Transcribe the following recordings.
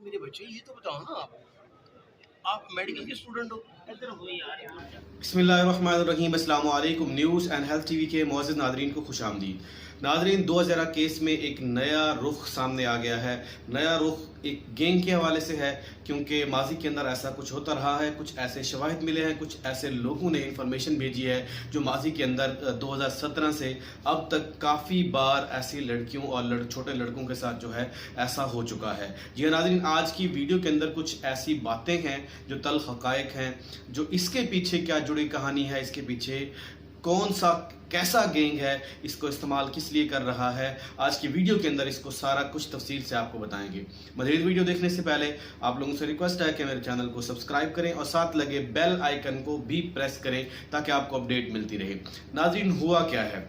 میرے بچے یہ تو بتاؤ نا آپ میڈیکل کے اسٹوڈنٹ ہو. بسم اللہ الرحمن الرحیم. السلام علیکم. News and health T V کے معزز ناظرین کو خوش آمدید. ناظرین، 2011 کیس میں ایک نیا رخ سامنے آ گیا ہے. نیا رخ ایک گینگ کے حوالے سے ہے، کیونکہ ماضی کے اندر ایسا کچھ ہوتا رہا ہے. کچھ ایسے شواہد ملے ہیں، کچھ ایسے لوگوں نے انفارمیشن بھیجی ہے جو ماضی کے اندر 2017 سے اب تک کافی بار ایسی لڑکیوں اور چھوٹے لڑکوں کے ساتھ جو ہے ایسا ہو چکا ہے. جی ناظرین، آج کی ویڈیو کے اندر کچھ ایسی باتیں ہیں جو تلخ حقائق ہیں، جو اس کے پیچھے کیا جڑی کہانی ہے، اس کے پیچھے کون سا کیسا گینگ ہے، اس کو استعمال کس لیے کر رہا ہے، آج کی ویڈیو کے اندر اس کو سارا کچھ تفصیل سے آپ کو بتائیں گے. مزید ویڈیو دیکھنے سے پہلے آپ لوگوں سے ریکویسٹ ہے کہ میرے چینل کو سبسکرائب کریں اور ساتھ لگے بیل آئیکن کو بھی پریس کریں تاکہ آپ کو اپڈیٹ ملتی رہے. ناظرین، ہوا کیا ہے؟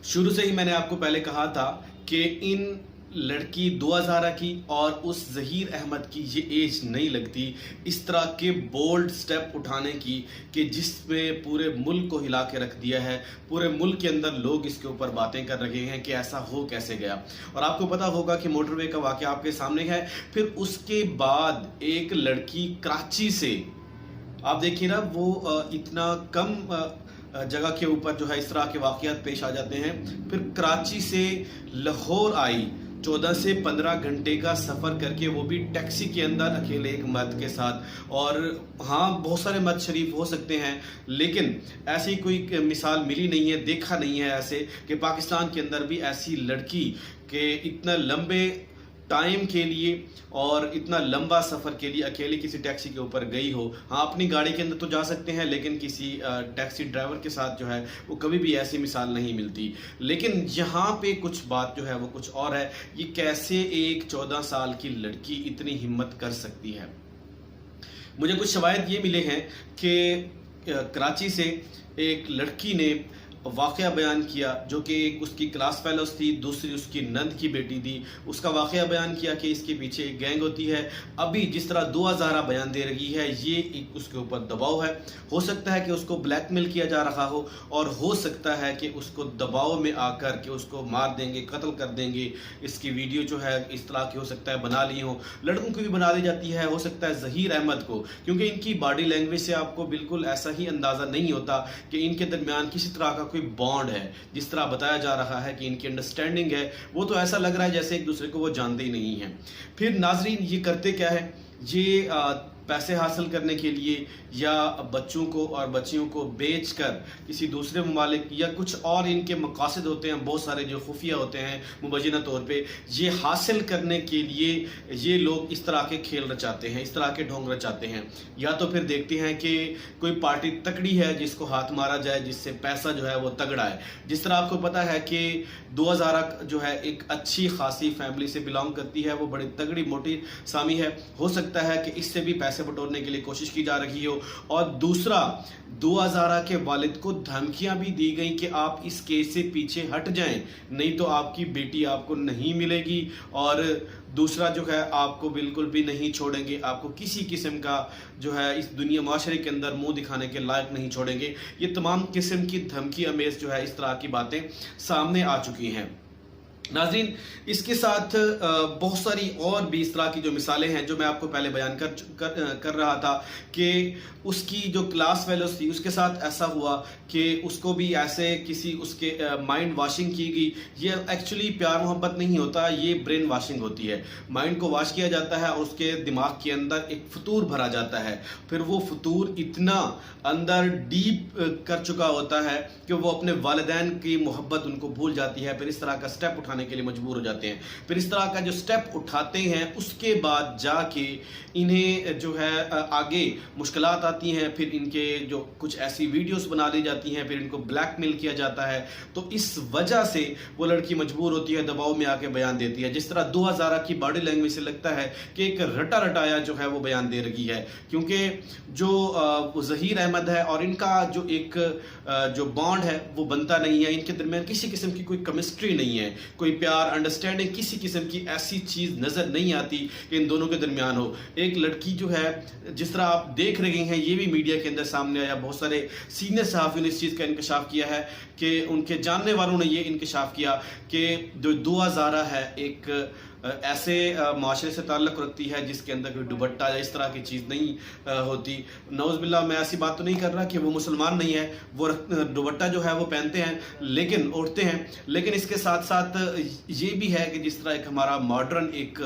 شروع سے ہی میں نے آپ کو پہلے کہا تھا کہ ان لڑکی 2000 کی اور اس ظہیر احمد کی یہ ایج نہیں لگتی اس طرح کے بولڈ سٹیپ اٹھانے کی کہ جس میں پورے ملک کو ہلا کے رکھ دیا ہے. پورے ملک کے اندر لوگ اس کے اوپر باتیں کر رہے ہیں کہ ایسا ہو کیسے گیا. اور آپ کو پتا ہوگا کہ موٹر وے کا واقعہ آپ کے سامنے ہے. پھر اس کے بعد ایک لڑکی کراچی سے، آپ دیکھیے نا، وہ اتنا کم جگہ کے اوپر جو ہے اس طرح کے واقعات پیش آ جاتے ہیں. پھر کراچی سے لاہور آئی، 14 سے 15 گھنٹے کا سفر کر کے، وہ بھی ٹیکسی کے اندر اکیلے ایک مرد کے ساتھ. اور ہاں، بہت سارے مرد شریف ہو سکتے ہیں، لیکن ایسی کوئی مثال ملی نہیں ہے، دیکھا نہیں ہے ایسے کہ پاکستان کے اندر بھی ایسی لڑکی کہ اتنا لمبے ٹائم کے لیے اور اتنا لمبا سفر کے لیے اکیلی کسی ٹیکسی کے اوپر گئی ہو. ہاں، اپنی گاڑی کے اندر تو جا سکتے ہیں، لیکن کسی ٹیکسی ڈرائیور کے ساتھ جو ہے وہ کبھی بھی ایسی مثال نہیں ملتی. لیکن یہاں پہ کچھ بات جو ہے وہ کچھ اور ہے. یہ کیسے ایک 14 سال کی لڑکی اتنی ہمت کر سکتی ہے؟ مجھے کچھ شواہد یہ ملے ہیں کہ کراچی سے ایک لڑکی نے واقعہ بیان کیا، جو کہ ایک اس کی کلاس فیلوز تھی، دوسری اس کی نند کی بیٹی تھی. اس کا واقعہ بیان کیا کہ اس کے پیچھے ایک گینگ ہوتی ہے. ابھی جس طرح 2000 بیان دے رہی ہے، یہ ایک اس کے اوپر دباؤ ہے. ہو سکتا ہے کہ اس کو بلیک میل کیا جا رہا ہو، اور ہو سکتا ہے کہ اس کو دباؤ میں آ کر کہ اس کو مار دیں گے، قتل کر دیں گے. اس کی ویڈیو جو ہے اس طرح کی ہو سکتا ہے بنا لی ہوں. لڑکوں کو بھی بنا دی جاتی ہے، ہو سکتا ہے ظہیر احمد کو، کیونکہ ان کی باڈی لینگویج سے آپ کو بالکل ایسا ہی اندازہ نہیں ہوتا کہ ان کے درمیان کسی طرح کا کوئی بانڈ ہے. جس طرح بتایا جا رہا ہے کہ ان کی انڈرسٹینڈنگ ہے، وہ تو ایسا لگ رہا ہے جیسے ایک دوسرے کو وہ جانتے ہی نہیں ہیں. پھر ناظرین، یہ کرتے کیا ہے؟ یہ پیسے حاصل کرنے کے لیے یا بچوں کو اور بچیوں کو بیچ کر کسی دوسرے ممالک یا کچھ اور ان کے مقاصد ہوتے ہیں بہت سارے جو خفیہ ہوتے ہیں مبینہ طور پہ، یہ حاصل کرنے کے لیے یہ لوگ اس طرح کے کھیل رچاتے ہیں، اس طرح کے ڈھونگ رچاتے ہیں. یا تو پھر دیکھتے ہیں کہ کوئی پارٹی تکڑی ہے جس کو ہاتھ مارا جائے، جس سے پیسہ جو ہے وہ تگڑا ہے. جس طرح آپ کو پتا ہے کہ 2000 جو ہے ایک اچھی خاصی فیملی سے بلانگ کرتی ہے، وہ بڑی تگڑی موٹی سامی ہے. ہو سکتا ہے کہ اس سے بھی پیسے بٹورنے کے لیے کوشش کی جا رہی ہو. اور دوسرا، 2000 کے والد کو دھمکیاں بھی دی گئی کہ آپ اس کیس سے پیچھے ہٹ جائیں، نہیں تو آپ کی بیٹی آپ کو نہیں ملے گی، اور دوسرا جو ہے آپ کو بالکل بھی نہیں چھوڑیں گے، آپ کو کسی قسم کا جو ہے اس دنیا معاشرے کے اندر منہ دکھانے کے لائق نہیں چھوڑیں گے. یہ تمام قسم کی دھمکی امیز جو ہے اس طرح کی باتیں سامنے آ چکی ہیں. ناظرین، اس کے ساتھ بہت ساری اور بھی اس طرح کی جو مثالیں ہیں جو میں آپ کو پہلے بیان کر رہا تھا کہ اس کی جو کلاس فیلوز تھی اس کے ساتھ ایسا ہوا کہ اس کو بھی ایسے کسی اس کے مائنڈ واشنگ کی گئی. یہ ایکچولی پیار محبت نہیں ہوتا، یہ برین واشنگ ہوتی ہے. مائنڈ کو واش کیا جاتا ہے اور اس کے دماغ کے اندر ایک فطور بھرا جاتا ہے. پھر وہ فطور اتنا اندر ڈیپ کر چکا ہوتا ہے کہ وہ اپنے والدین کی محبت ان کو بھول جاتی ہے. پھر اس طرح کا سٹیپ اٹھانے کے لیے مجبور ہو جاتے ہیں. پھر اس طرح کا جو سٹیپ اٹھاتے ہیں اس کے بعد جا کے انہیں جو ہے آگے مشکلات آتی ہیں. پھر ان کے جو کچھ ایسی ویڈیوز بنا لی جاتی ہیں، پھر ان کو بلیک میل کیا جاتا ہے. تو اس وجہ سے وہ لڑکی مجبور ہوتی ہے، دباؤ میں آ کے بیان دیتی ہے. جس طرح 2000 کی باڈی لینگویج سے لگتا ہے کہ ایک رٹا رٹایا جو ہے وہ بیان دے رہی ہے، کیونکہ جو ظہیر احمد ہے اور ان کا جو ایک جو بانڈ ہے وہ بنتا نہیں ہے. ان کے درمیان کسی قسم کی کوئی کیمسٹری نہیں ہے، کوئی پیار، انڈرسٹینڈنگ، کسی قسم کی ایسی چیز نظر نہیں آتی کہ ان دونوں کے درمیان ہو. ایک لڑکی جو ہے، جس طرح آپ دیکھ رہے ہیں، یہ بھی میڈیا کے اندر سامنے آیا، بہت سارے سینئر صحافیوں نے اس چیز کا انکشاف کیا ہے کہ ان کے جاننے والوں نے یہ انکشاف کیا کہ جو 2000 ہے ایک ایسے معاشرے سے تعلق رکھتی ہے جس کے اندر کوئی دوپٹہ یا اس طرح کی چیز نہیں ہوتی. نعوذ باللہ میں ایسی بات تو نہیں کر رہا کہ وہ مسلمان نہیں ہے, وہ دوپٹہ جو ہے وہ پہنتے ہیں لیکن اوڑھتے ہیں, لیکن اس کے ساتھ ساتھ یہ بھی ہے کہ جس طرح ایک ہمارا ماڈرن ایک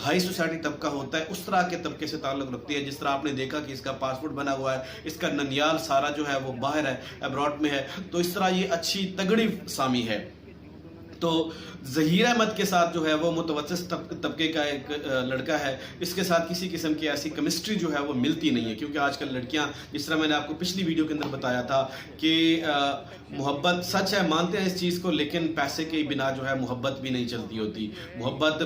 ہائی سوسائٹی طبقہ ہوتا ہے اس طرح کے طبقے سے تعلق رکھتی ہے. جس طرح آپ نے دیکھا کہ اس کا پاسپورٹ بنا ہوا ہے, اس کا ننیال سارا جو ہے وہ باہر ہے, ابراڈ میں ہے, تو اس طرح یہ اچھی تگڑی سامی ہے. تو ظہیر احمد کے ساتھ جو ہے وہ متوسط طبقے کا ایک لڑکا ہے, اس کے ساتھ کسی قسم کی ایسی کیمسٹری جو ہے وہ ملتی نہیں ہے, کیونکہ آج کل لڑکیاں, جس طرح میں نے آپ کو پچھلی ویڈیو کے اندر بتایا تھا کہ محبت سچ ہے, مانتے ہیں اس چیز کو, لیکن پیسے کے بنا جو ہے محبت بھی نہیں چلتی ہوتی, محبت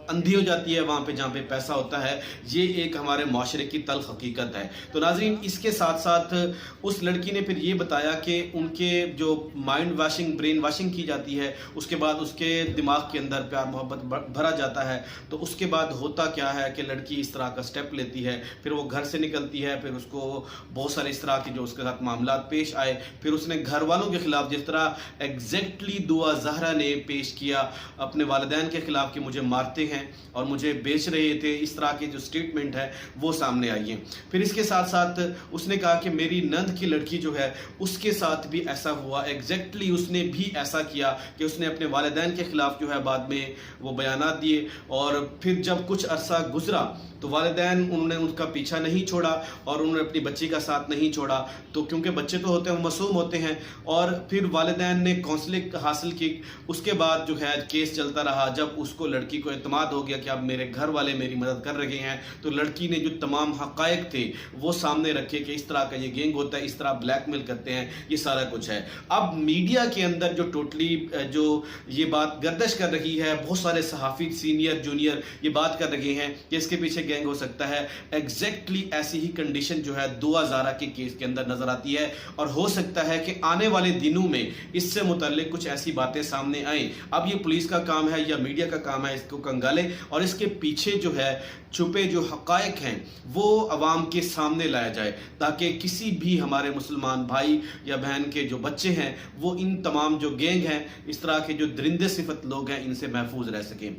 اندھی ہو جاتی ہے وہاں پہ جہاں پہ پیسہ ہوتا ہے. یہ ایک ہمارے معاشرے کی تلخ حقیقت ہے. تو ناظرین, اس کے ساتھ ساتھ اس لڑکی نے پھر یہ بتایا کہ ان کے جو مائنڈ واشنگ, برین واشنگ کی جاتی ہے, اس کے بعد اس کے دماغ کے اندر پیار محبت بھرا جاتا ہے. تو اس کے بعد ہوتا کیا ہے کہ لڑکی اس طرح کا سٹیپ لیتی ہے, پھر وہ گھر سے نکلتی ہے, پھر اس کو بہت سارے اس طرح کی جو اس کے ساتھ معاملات پیش آئے, پھر اس نے گھر والوں کے خلاف, جس طرح ایگزیکٹلی دعا زہرا نے پیش کیا اپنے والدین کے خلاف کہ مجھے مارتے ہیں اور مجھے بیچ رہے تھے, اس طرح کی جو سٹیٹمنٹ ہے وہ سامنے آئی ہے. پھر اس کے ساتھ ساتھ اس نے کہا کہ میری نند کی لڑکی جو ہے اس کے ساتھ بھی ایسا ہوا, ایگزیکٹلی اس نے بھی ایسا کیا کہ اس نے اپنے والدین کے خلاف جو ہے بعد میں وہ بیانات دیے, اور پھر جب کچھ عرصہ گزرا تو والدین انہوں نے ان کا پیچھا نہیں چھوڑا اور انہوں نے اپنی بچی کا ساتھ نہیں چھوڑا. تو کیونکہ بچے تو ہوتے ہیں وہ معصوم ہوتے ہیں, اور پھر والدین نے کونسلنگ حاصل کی. اس کے بعد جو ہے کیس چلتا رہا. جب اس کو لڑکی کو اعتماد ہو گیا کہ اب میرے گھر والے میری مدد کر رہے ہیں, تو لڑکی نے جو تمام حقائق تھے وہ سامنے رکھے کہ اس طرح کا یہ گینگ ہوتا ہے, اس طرح بلیک میل کرتے ہیں, یہ سارا کچھ ہے. اب میڈیا کے اندر جو ٹوٹلی جو یہ بات گردش کر رہی ہے, بہت سارے صحافی سینئر جونیئر یہ بات کر رہے ہیں کہ اس کے پیچھے گینگ ہو سکتا ہے. ایگزیکٹلی ایسی ہی کنڈیشن جو ہے دعا زہرا کے کیس کے اندر نظر آتی ہے, اور ہو سکتا ہے کہ آنے والے دنوں میں اس سے متعلق کچھ ایسی باتیں سامنے آئیں. اب یہ پولیس کا کام ہے یا میڈیا کا کام ہے اس کو کنگالے, اور اس کے پیچھے جو ہے چھپے جو حقائق ہیں وہ عوام کے سامنے لایا جائے, تاکہ کسی بھی ہمارے مسلمان بھائی یا بہن کے جو بچے ہیں وہ ان تمام جو گینگ ہیں, اس طرح کے جو درندے صفت لوگ ہیں, ان سے محفوظ رہ سکیں.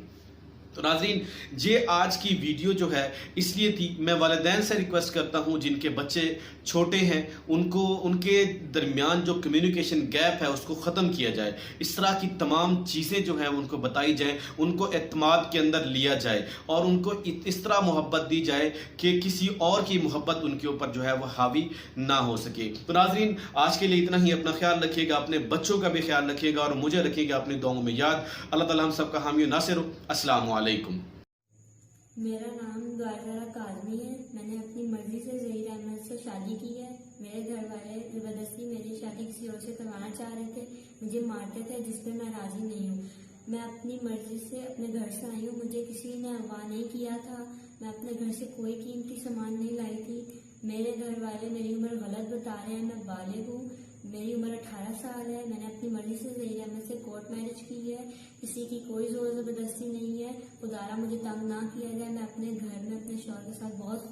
تو ناظرین, یہ آج کی ویڈیو جو ہے اس لیے تھی, میں والدین سے ریکویسٹ کرتا ہوں جن کے بچے چھوٹے ہیں ان کے درمیان جو کمیونیکیشن گیپ ہے اس کو ختم کیا جائے. اس طرح کی تمام چیزیں جو ہیں ان کو بتائی جائیں, ان کو اعتماد کے اندر لیا جائے, اور ان کو اس طرح محبت دی جائے کہ کسی اور کی محبت ان کے اوپر جو ہے وہ حاوی نہ ہو سکے. تو ناظرین, آج کے لیے اتنا ہی. اپنا خیال رکھیے گا, اپنے بچوں کا بھی خیال رکھیے گا, اور مجھے رکھیے گا اپنی دعاؤں میں یاد. اللہ تعالی ہم سب کا حامی و ناصر ہو. السلام علیکم. میرا نام دعا کاظمی ہے. میں نے اپنی مرضی سے ظہیر احمد سے شادی کی ہے. میرے گھر والے زبردستی میری شادی کسی اور سے کروانا چاہ رہے تھے, مجھے مارتے تھے, جس پہ میں راضی نہیں ہوں. میں اپنی مرضی سے اپنے گھر سے آئی ہوں, مجھے کسی نے اغوا نہیں کیا تھا. میں اپنے گھر سے کوئی قیمتی سامان نہیں لائی تھی. میرے گھر والے میری عمر غلط بتا رہے ہیں. میں بالغ ہوں, میری عمر 18 سال ہے. میں نے اپنی مرضی سے ظہیر احمد سے کورٹ میرج کی ہے. کسی کی کوئی زور زبردستی نہیں ہے. خدا را مجھے تنگ نہ کیا جائے. میں اپنے گھر میں اپنے شوہر کے ساتھ بہت